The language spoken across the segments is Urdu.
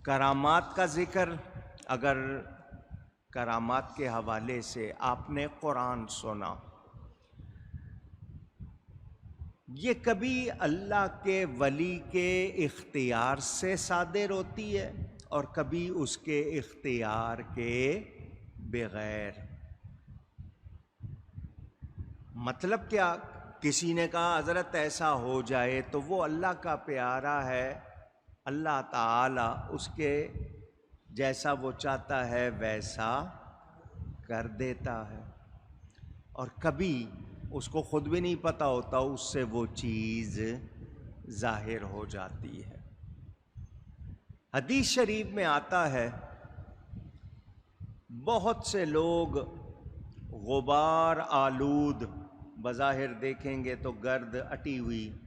کرامات کا ذکر، اگر کرامات کے حوالے سے آپ نے قرآن سنا، یہ کبھی اللہ کے ولی کے اختیار سے صادر ہوتی ہے اور کبھی اس کے اختیار کے بغیر۔ مطلب کیا؟ کسی نے کہا حضرت ایسا ہو جائے تو وہ اللہ کا پیارا ہے، اللہ تعالی اس کے جیسا وہ چاہتا ہے ویسا کر دیتا ہے، اور کبھی اس کو خود بھی نہیں پتہ ہوتا اس سے وہ چیز ظاہر ہو جاتی ہے۔ حدیث شریف میں آتا ہے بہت سے لوگ غبار آلود، بظاہر دیکھیں گے تو گرد اٹی ہوئی،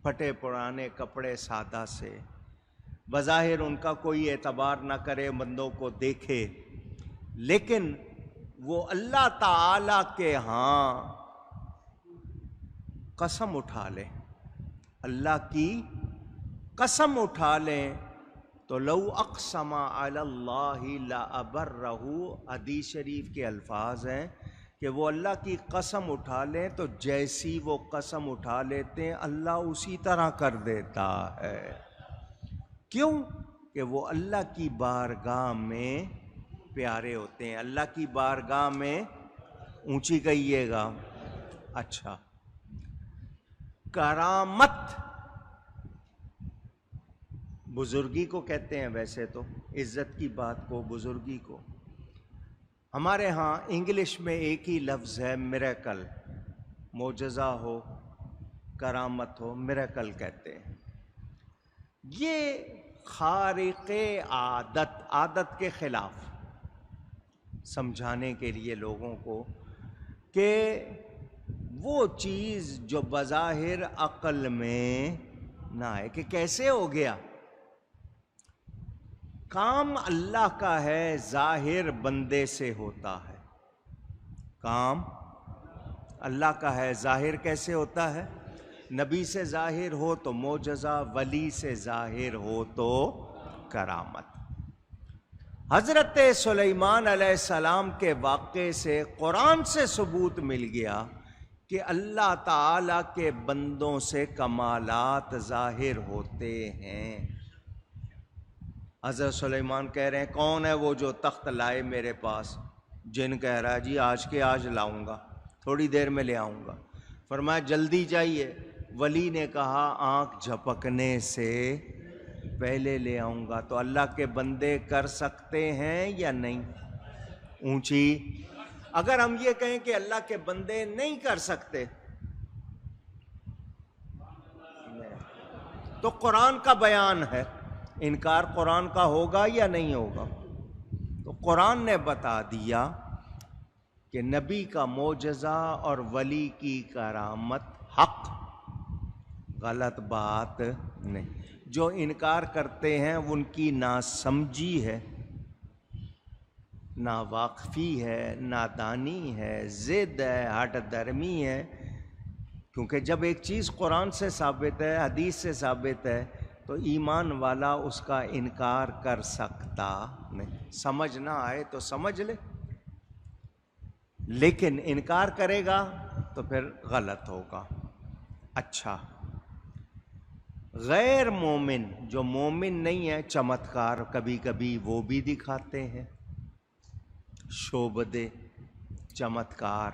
پھٹے پرانے کپڑے سادہ سے، بظاہر ان کا کوئی اعتبار نہ کرے، بندوں کو دیکھے، لیکن وہ اللہ تعالی کے ہاں قسم اٹھا لیں، اللہ کی قسم اٹھا لیں تو لو اقسم علی اللہ لابرہ، حدیث شریف کے الفاظ ہیں کہ وہ اللہ کی قسم اٹھا لیں تو جیسی وہ قسم اٹھا لیتے ہیں اللہ اسی طرح کر دیتا ہے۔ کیوں؟ کہ وہ اللہ کی بارگاہ میں پیارے ہوتے ہیں۔ اللہ کی بارگاہ میں اونچی کہیے گا۔ اچھا، کرامت بزرگی کو کہتے ہیں، ویسے تو عزت کی بات کو، بزرگی کو۔ ہمارے ہاں انگلش میں ایک ہی لفظ ہے میریکل، معجزہ ہو، کرامت ہو، میریکل کہتے ہیں۔ یہ خارق عادت، عادت کے خلاف سمجھانے کے لیے لوگوں کو کہ وہ چیز جو بظاہر عقل میں نہ آئے کہ کیسے ہو گیا، کام اللہ کا ہے، ظاہر بندے سے ہوتا ہے۔ کام اللہ کا ہے، ظاہر کیسے ہوتا ہے؟ نبی سے ظاہر ہو تو معجزہ، ولی سے ظاہر ہو تو کرامت۔ حضرت سلیمان علیہ السلام کے واقعے سے قرآن سے ثبوت مل گیا کہ اللہ تعالی کے بندوں سے کمالات ظاہر ہوتے ہیں۔ حضرت سلیمان کہہ رہے ہیں کون ہے وہ جو تخت لائے میرے پاس؟ جن کہہ رہا ہے جی آج کے آج لاؤں گا، تھوڑی دیر میں لے آؤں گا۔ فرمایا جلدی جائیے۔ ولی نے کہا آنکھ جھپکنے سے پہلے لے آؤں گا۔ تو اللہ کے بندے کر سکتے ہیں یا نہیں؟ اونچی۔ اگر ہم یہ کہیں کہ اللہ کے بندے نہیں کر سکتے تو قرآن کا بیان ہے، انکار قرآن کا ہوگا یا نہیں ہوگا؟ تو قرآن نے بتا دیا کہ نبی کا معجزہ اور ولی کی کرامت حق، غلط بات نہیں۔ جو انکار کرتے ہیں ان کی ناسمجھی ہے، ناواقفی ہے، نادانی ہے، ضد ہے، ہٹ درمی ہے۔ کیونکہ جب ایک چیز قرآن سے ثابت ہے، حدیث سے ثابت ہے، تو ایمان والا اس کا انکار کر سکتا نہیں۔ سمجھ نہ آئے تو سمجھ لے، لیکن انکار کرے گا تو پھر غلط ہوگا۔ اچھا، غیر مومن جو مومن نہیں ہے، چمتکار کبھی کبھی وہ بھی دکھاتے ہیں، شعبدے، چمتکار،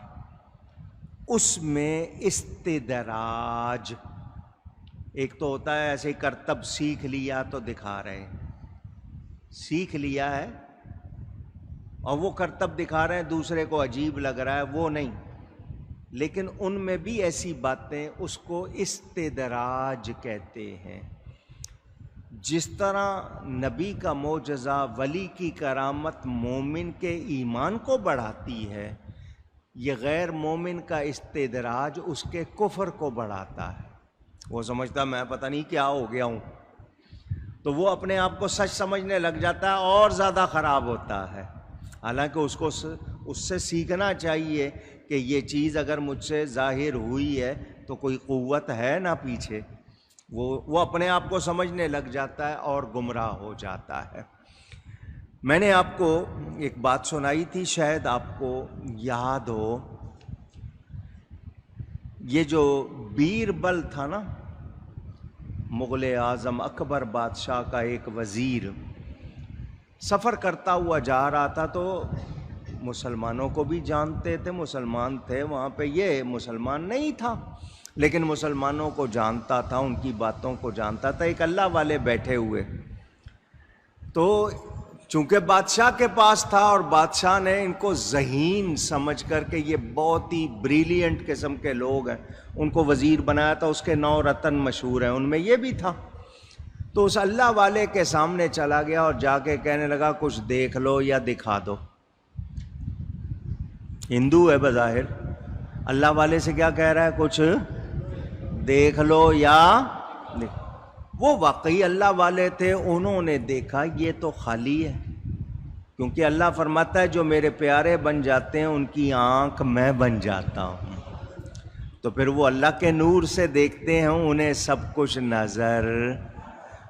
اس میں استدراج۔ ایک تو ہوتا ہے ایسے کرتب سیکھ لیا تو دکھا رہے ہیں، سیکھ لیا ہے اور وہ کرتب دکھا رہے ہیں، دوسرے کو عجیب لگ رہا ہے، وہ نہیں۔ لیکن ان میں بھی ایسی باتیں، اس کو استدراج کہتے ہیں۔ جس طرح نبی کا معجزہ، ولی کی کرامت مومن کے ایمان کو بڑھاتی ہے، یہ غیر مومن کا استدراج اس کے کفر کو بڑھاتا ہے۔ وہ سمجھتا میں پتہ نہیں کیا ہو گیا ہوں، تو وہ اپنے آپ کو سچ سمجھنے لگ جاتا ہے اور زیادہ خراب ہوتا ہے۔ حالانکہ اس سے سیکھنا چاہیے کہ یہ چیز اگر مجھ سے ظاہر ہوئی ہے تو کوئی قوت ہے نہ پیچھے، وہ اپنے آپ کو سمجھنے لگ جاتا ہے اور گمراہ ہو جاتا ہے۔ میں نے آپ کو ایک بات سنائی تھی، شاید آپ کو یاد ہو، یہ جو بیربل تھا نا، مغل اعظم اکبر بادشاہ کا ایک وزیر، سفر کرتا ہوا جا رہا تھا تو مسلمانوں کو بھی جانتے تھے، مسلمان تھے وہاں پہ، یہ مسلمان نہیں تھا لیکن مسلمانوں کو جانتا تھا، ان کی باتوں کو جانتا تھا۔ ایک اللہ والے بیٹھے ہوئے، تو چونکہ بادشاہ کے پاس تھا اور بادشاہ نے ان کو ذہین سمجھ کر کے یہ بہت ہی بریلینٹ قسم کے لوگ ہیں، ان کو وزیر بنایا تھا، اس کے 9 رتن مشہور ہیں، ان میں یہ بھی تھا۔ تو اس اللہ والے کے سامنے چلا گیا اور جا کے کہنے لگا کچھ دیکھ لو یا دکھا دو۔ ہندو ہے بظاہر، اللہ والے سے کیا کہہ رہا ہے؟ کچھ دیکھ لو یا وہ واقعی اللہ والے تھے، انہوں نے دیکھا یہ تو خالی ہے، کیونکہ اللہ فرماتا ہے جو میرے پیارے بن جاتے ہیں ان کی آنکھ میں بن جاتا ہوں، تو پھر وہ اللہ کے نور سے دیکھتے ہیں، انہیں سب کچھ نظر۔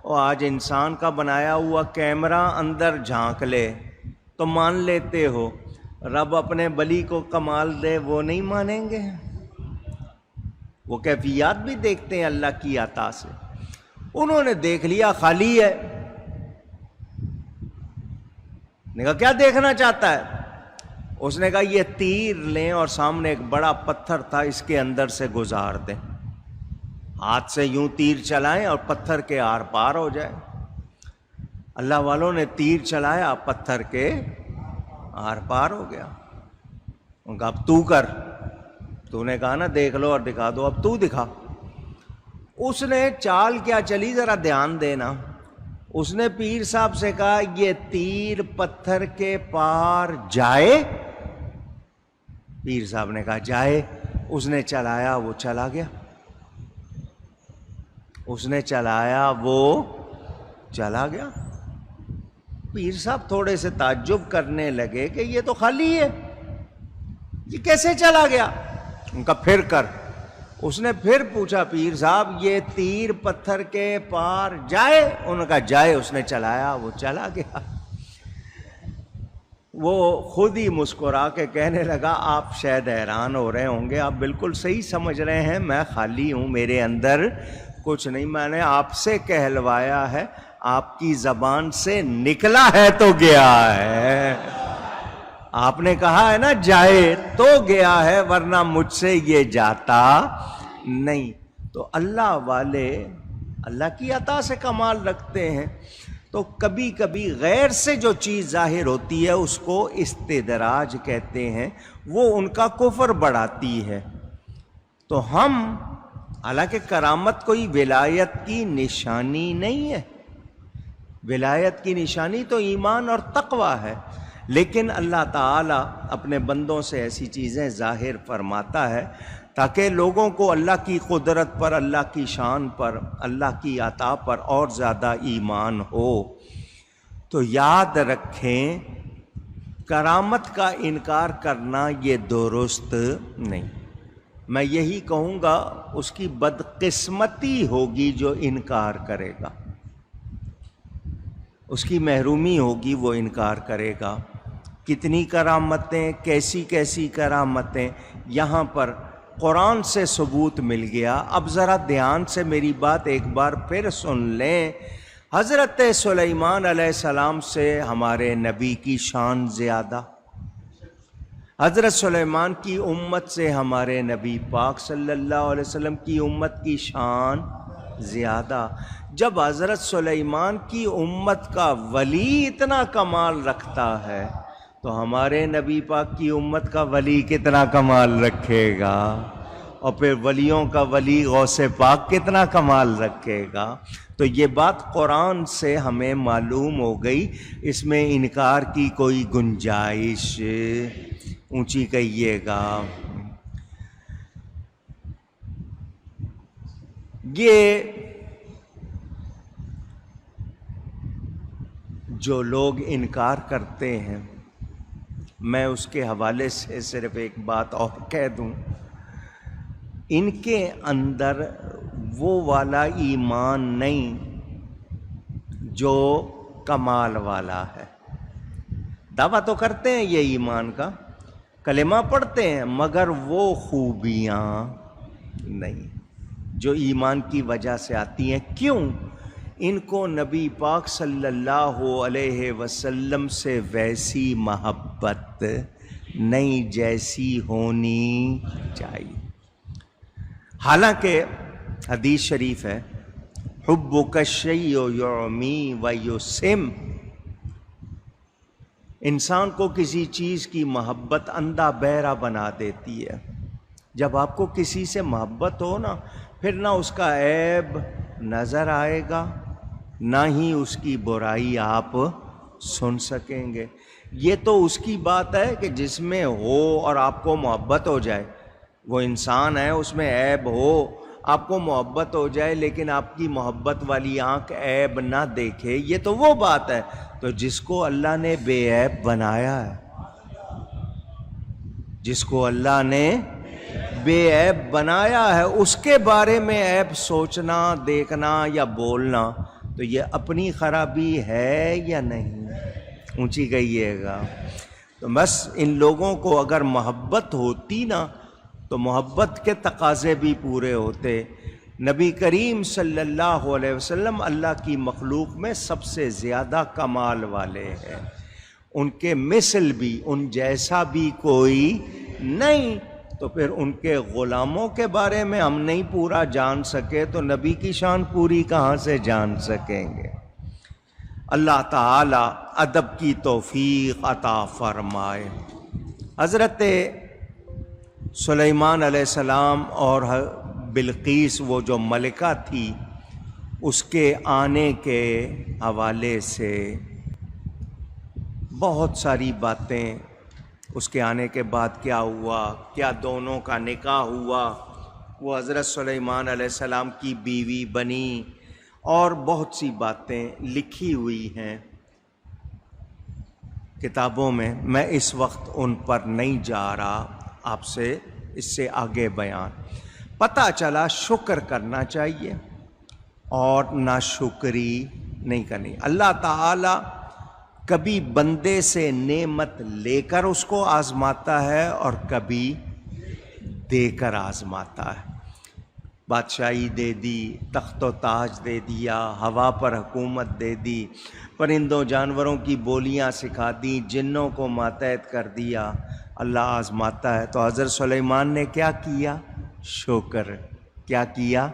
اور آج انسان کا بنایا ہوا کیمرہ اندر جھانک لے تو مان لیتے ہو، رب اپنے بلی کو کمال دے وہ نہیں مانیں گے؟ وہ کیفیات بھی دیکھتے ہیں اللہ کی عطا سے۔ انہوں نے دیکھ لیا خالی ہے، نے کہا کیا دیکھنا چاہتا ہے؟ اس نے کہا یہ تیر لیں اور سامنے ایک بڑا پتھر تھا، اس کے اندر سے گزار دیں، ہاتھ سے یوں تیر چلائیں اور پتھر کے آر پار ہو جائے۔ اللہ والوں نے تیر چلایا، پتھر کے آر پار ہو گیا۔ ان کا اب تو کر، تو نے کہا نا دیکھ لو اور دکھا دو، اب تو دکھا۔ اس نے چال کیا چلی ذرا دھیان دینا، اس نے پیر صاحب سے کہا یہ تیر پتھر کے پار جائے؟ پیر صاحب نے کہا جائے۔ اس نے چلایا، وہ چلا گیا، اس نے چلایا، وہ چلا گیا۔ پیر صاحب تھوڑے سے تعجب کرنے لگے کہ یہ تو خالی ہے، یہ کیسے چلا گیا؟ ان کا پھر کر۔ اس نے پھر پوچھا پیر صاحب یہ تیر پتھر کے پار جائے؟ انہوں نے کہا جائے۔ اس نے چلایا، وہ چلا گیا۔ وہ خود ہی مسکرا کے کہنے لگا آپ شاید حیران ہو رہے ہوں گے، آپ بالکل صحیح سمجھ رہے ہیں، میں خالی ہوں، میرے اندر کچھ نہیں، میں نے آپ سے کہلوایا ہے، آپ کی زبان سے نکلا ہے تو گیا ہے۔ آپ نے کہا ہے نا جائے تو گیا ہے، ورنہ مجھ سے یہ جاتا نہیں۔ تو اللہ والے اللہ کی عطا سے کمال رکھتے ہیں، تو کبھی کبھی غیر سے جو چیز ظاہر ہوتی ہے اس کو استدراج کہتے ہیں، وہ ان کا کفر بڑھاتی ہے۔ تو ہم، حالانکہ کرامت کوئی ولایت کی نشانی نہیں ہے، ولایت کی نشانی تو ایمان اور تقوی ہے، لیکن اللہ تعالیٰ اپنے بندوں سے ایسی چیزیں ظاہر فرماتا ہے تاکہ لوگوں کو اللہ کی قدرت پر، اللہ کی شان پر، اللہ کی عطا پر اور زیادہ ایمان ہو۔ تو یاد رکھیں کرامت کا انکار کرنا یہ درست نہیں، میں یہی کہوں گا اس کی بدقسمتی ہوگی جو انکار کرے گا، اس کی محرومی ہوگی، وہ انکار کرے گا۔ کتنی کرامتیں، کیسی کیسی کرامتیں یہاں پر قرآن سے ثبوت مل گیا۔ اب ذرا دھیان سے میری بات ایک بار پھر سن لیں، حضرت سلیمان علیہ السلام سے ہمارے نبی کی شان زیادہ، حضرت سلیمان کی امت سے ہمارے نبی پاک صلی اللہ علیہ وسلم کی امت کی شان زیادہ۔ جب حضرت سلیمان کی امت کا ولی اتنا کمال رکھتا ہے تو ہمارے نبی پاک کی امت کا ولی کتنا کمال رکھے گا، اور پھر ولیوں کا ولی غوث پاک کتنا کمال رکھے گا۔ تو یہ بات قرآن سے ہمیں معلوم ہو گئی، اس میں انکار کی کوئی گنجائش، اونچی کہیے گا۔ یہ جو لوگ انکار کرتے ہیں، میں اس کے حوالے سے صرف ایک بات اور کہہ دوں، ان کے اندر وہ والا ایمان نہیں جو کمال والا ہے۔ دعویٰ تو کرتے ہیں یہ ایمان کا، کلمہ پڑھتے ہیں، مگر وہ خوبیاں نہیں جو ایمان کی وجہ سے آتی ہیں۔ کیوں؟ ان کو نبی پاک صلی اللہ علیہ وسلم سے ویسی محبت نہیں جیسی ہونی چاہیے۔ حالانکہ حدیث شریف ہے، حبک الشیء یعمی ویسم، انسان کو کسی چیز کی محبت اندھا بہرا بنا دیتی ہے۔ جب آپ کو کسی سے محبت ہو نا، پھر نہ اس کا عیب نظر آئے گا، نہ ہی اس کی برائی آپ سن سکیں گے۔ یہ تو اس کی بات ہے کہ جس میں ہو اور آپ کو محبت ہو جائے، وہ انسان ہے، اس میں عیب ہو، آپ کو محبت ہو جائے لیکن آپ کی محبت والی آنکھ عیب نہ دیکھے، یہ تو وہ بات ہے۔ تو جس کو اللہ نے بے عیب بنایا ہے، جس کو اللہ نے بے عیب بنایا ہے، اس کے بارے میں عیب سوچنا، دیکھنا یا بولنا، تو یہ اپنی خرابی ہے یا نہیں؟ اونچی کہیے گا۔ تو بس ان لوگوں کو اگر محبت ہوتی نا تو محبت کے تقاضے بھی پورے ہوتے۔ نبی کریم صلی اللہ علیہ وسلم اللہ کی مخلوق میں سب سے زیادہ کمال والے ہیں، ان کے مثل بھی، ان جیسا بھی کوئی نہیں۔ تو پھر ان کے غلاموں کے بارے میں ہم نہیں پورا جان سکے تو نبی کی شان پوری کہاں سے جان سکیں گے؟ اللہ تعالی ادب کی توفیق عطا فرمائے۔ حضرت سلیمان علیہ السلام اور بلقیس، وہ جو ملکہ تھی، اس کے آنے کے حوالے سے بہت ساری باتیں، اس کے آنے کے بعد کیا ہوا، کیا دونوں کا نکاح ہوا، وہ حضرت سلیمان علیہ السلام کی بیوی بنی، اور بہت سی باتیں لکھی ہوئی ہیں کتابوں میں۔ میں اس وقت ان پر نہیں جا رہا، آپ سے اس سے آگے بیان۔ پتہ چلا شکر کرنا چاہیے اور ناشکری نہیں کرنی۔ اللہ تعالی کبھی بندے سے نعمت لے کر اس کو آزماتا ہے اور کبھی دے کر آزماتا ہے۔ بادشاہی دے دی، تخت و تاج دے دیا، ہوا پر حکومت دے دی، پرندوں جانوروں کی بولیاں سکھا دی، جنوں کو ماتحت کر دیا۔ اللہ آزماتا ہے۔ تو حضرت سلیمان نے کیا کیا؟ شکر۔ کیا کیا؟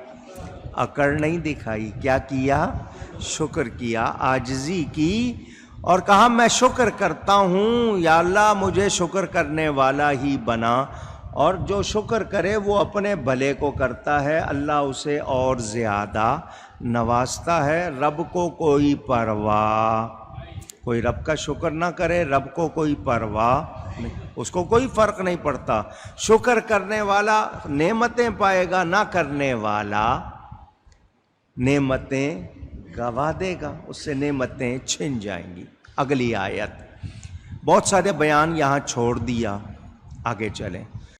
اکڑ نہیں دکھائی، کیا کیا؟ شکر کیا، عاجزی کی، اور کہا میں شکر کرتا ہوں یا اللہ، مجھے شکر کرنے والا ہی بنا۔ اور جو شکر کرے وہ اپنے بھلے کو کرتا ہے، اللہ اسے اور زیادہ نوازتا ہے۔ رب کو کوئی پرواہ، کوئی رب کا شکر نہ کرے، رب کو کوئی پرواہ نہیں، اس کو کوئی فرق نہیں پڑتا۔ شکر کرنے والا نعمتیں پائے گا، نہ کرنے والا نعمتیں گوا دے گا، اس سے نعمتیں چھن جائیں گی۔ اگلی آیت، بہت سارے بیان یہاں چھوڑ دیا، آگے چلیں۔